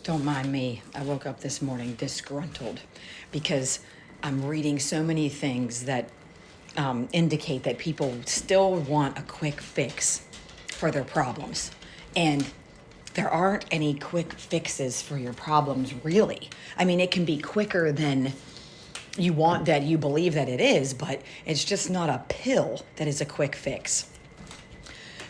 Don't mind me. I woke up this morning disgruntled because I'm reading so many things that indicate that people still want a quick fix for their problems. And there aren't any quick fixes for your problems, really. I mean, it can be quicker than you believe that it is, but it's just not a pill that is a quick fix.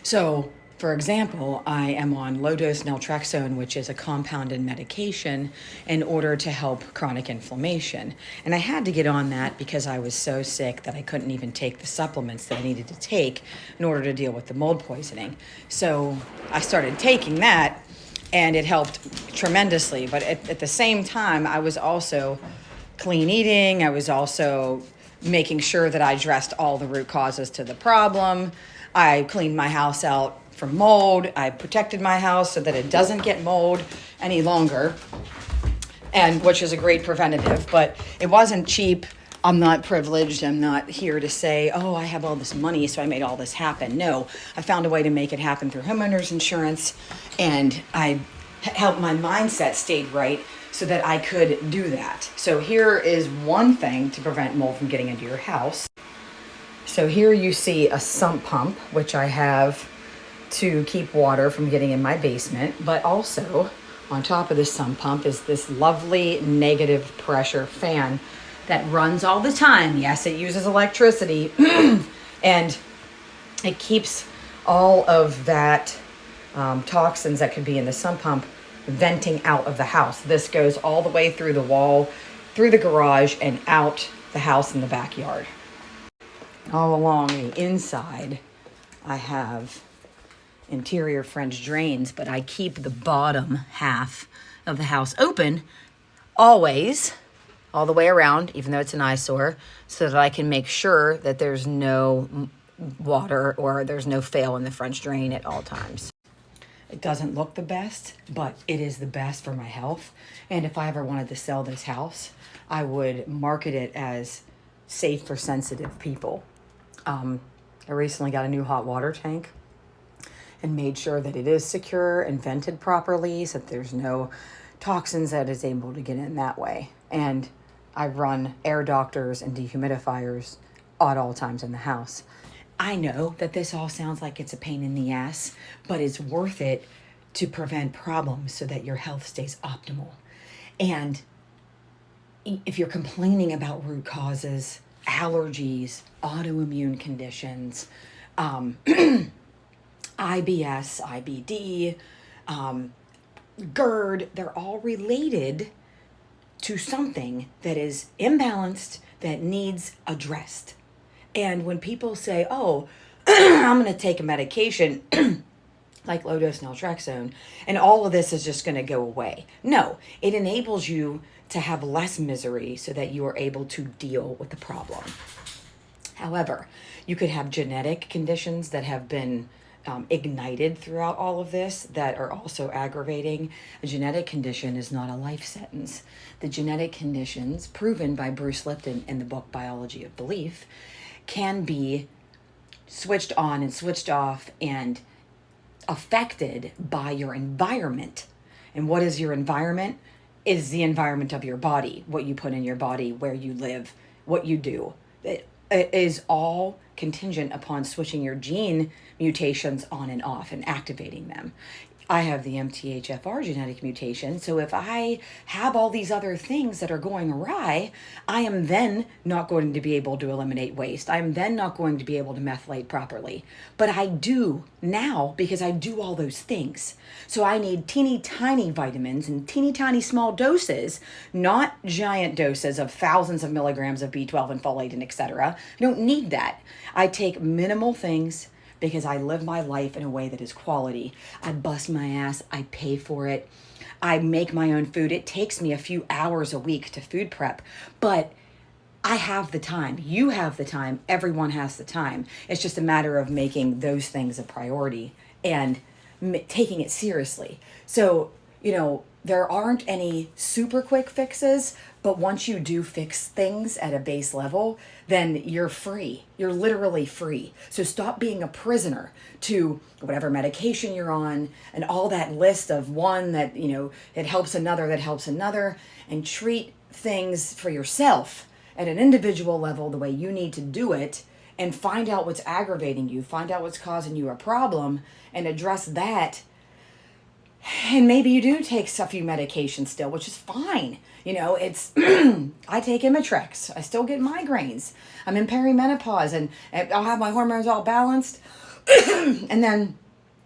So, for example, I am on low-dose naltrexone, which is a compounded medication in order to help chronic inflammation. And I had to get on that because I was so sick that I couldn't even take the supplements that I needed to take in order to deal with the mold poisoning. So I started taking that, and it helped tremendously. But at the same time, I was also clean eating. I was also making sure that I addressed all the root causes to the problem. I cleaned my house out from mold. I protected my house so that it doesn't get mold any longer, and which is a great preventative, but it wasn't cheap. I'm not privileged. I'm not here to say, oh, I have all this money, so I made all this happen. No, I found a way to make it happen through homeowners insurance, and I helped my mindset stayed right so that I could do that. So here is one thing to prevent mold from getting into your house. So here you see a sump pump, which I have to keep water from getting in my basement, but also on top of this sump pump is this lovely negative pressure fan that runs all the time. Yes, it uses electricity and it keeps all of that toxins that could be in the sump pump venting out of the house. This goes all the way through the wall, through the garage, and out the house in the backyard. All along the inside, I have interior French drains, but I keep the bottom half of the house open always, all the way around, even though it's an eyesore, so that I can make sure that there's no water or there's no fail in the French drain at all times. It doesn't look the best, but it is the best for my health. And if I ever wanted to sell this house, I would market it as safe for sensitive people. I recently got a new hot water tank and made sure that it is secure and vented properly so that there's no toxins that is able to get in that way. And I run air doctors and dehumidifiers at all times in the house. I know that this all sounds like it's a pain in the ass, but it's worth it to prevent problems so that your health stays optimal. And if you're complaining about root causes, allergies, autoimmune conditions, IBS, IBD, GERD, they're all related to something that is imbalanced that needs addressed. And when people say, oh, I'm going to take a medication like low-dose naltrexone, and all of this is just going to go away. No, it enables you to have less misery so that you are able to deal with the problem. However, you could have genetic conditions that have been ignited throughout all of this that are also aggravating. A genetic condition is not a life sentence. The genetic conditions, proven by Bruce Lipton in the book Biology of Belief, can be switched on and switched off and affected by your environment. And what is your environment? Is the environment of your body, what you put in your body, where you live, what you do. It is all contingent upon switching your gene mutations on and off and activating them. I have the MTHFR genetic mutation, so if I have all these other things that are going awry, I am then not going to be able to eliminate waste. I am then not going to be able to methylate properly. But I do now because I do all those things. So I need teeny tiny vitamins in teeny tiny small doses, not giant doses of thousands of milligrams of B12 and folate and etc. I don't need that. I take minimal things because I live my life in a way that is quality. I bust my ass, I pay for it, I make my own food. It takes me a few hours a week to food prep, but I have the time. You have the time. Everyone has the time. It's just a matter of making those things a priority and taking it seriously. So, there aren't any super quick fixes, but once you do fix things at a base level, then you're free. You're literally free. So stop being a prisoner to whatever medication you're on and all that list of one that, it helps another, that helps another, and treat things for yourself at an individual level the way you need to do it, and find out what's aggravating you, find out what's causing you a problem, and address that. And maybe you do take a few medications still, which is fine. It's, I take Imitrex. I still get migraines. I'm in perimenopause and I'll have my hormones all balanced. And then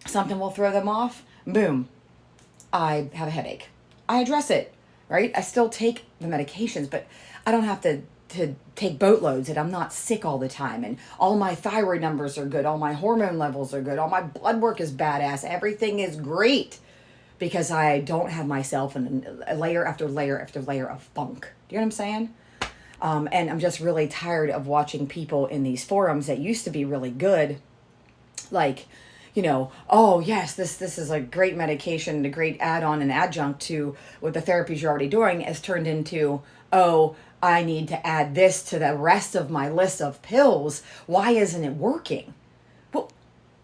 something will throw them off. Boom. I have a headache. I address it, right? I still take the medications, but I don't have to take boatloads, and I'm not sick all the time, and all my thyroid numbers are good, all my hormone levels are good, all my blood work is badass, everything is great, because I don't have myself in a layer after layer after layer of funk. Do you know what I'm saying? And I'm just really tired of watching people in these forums that used to be really good, like, oh yes, this is a great medication, a great add-on and adjunct to what the therapies you're already doing, has turned into, oh, I need to add this to the rest of my list of pills. Why isn't it working? Well,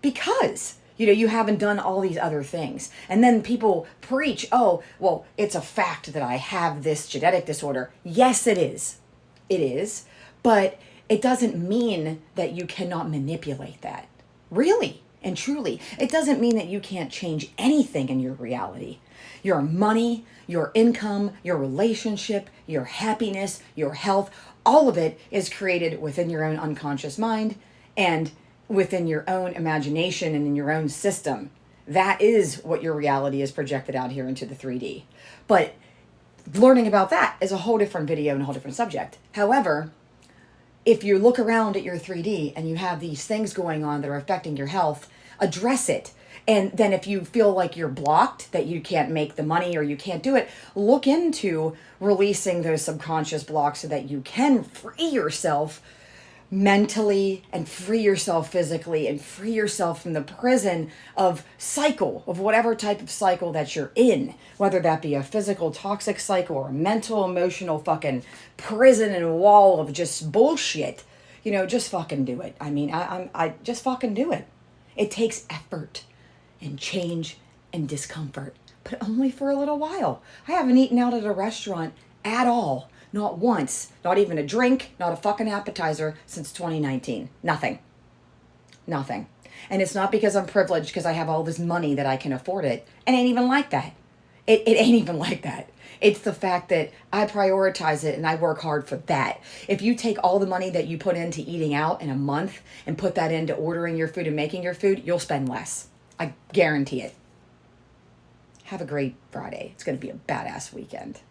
because, you haven't done all these other things. And then people preach, oh, well, it's a fact that I have this genetic disorder. Yes, it is. It is. But it doesn't mean that you cannot manipulate that. Really and truly. It doesn't mean that you can't change anything in your reality. Your money, your income, your relationship, your happiness, your health, all of it is created within your own unconscious mind and within your own imagination and in your own system. That is what your reality is projected out here into the 3D. But learning about that is a whole different video and a whole different subject. However, if you look around at your 3D and you have these things going on that are affecting your health, address it. And then if you feel like you're blocked, that you can't make the money or you can't do it, look into releasing those subconscious blocks so that you can free yourself mentally and free yourself physically and free yourself from the prison of whatever type of cycle that you're in, whether that be a physical toxic cycle or a mental, emotional fucking prison and wall of just bullshit. Just fucking do it. I just fucking do it. It takes effort and change and discomfort, but only for a little while. I haven't eaten out at a restaurant at all. Not once. Not even a drink, not a fucking appetizer since 2019. Nothing. And it's not because I'm privileged, because I have all this money that I can afford it. It ain't even like that. It ain't even like that. It's the fact that I prioritize it and I work hard for that. If you take all the money that you put into eating out in a month and put that into ordering your food and making your food, you'll spend less. I guarantee it. Have a great Friday. It's going to be a badass weekend.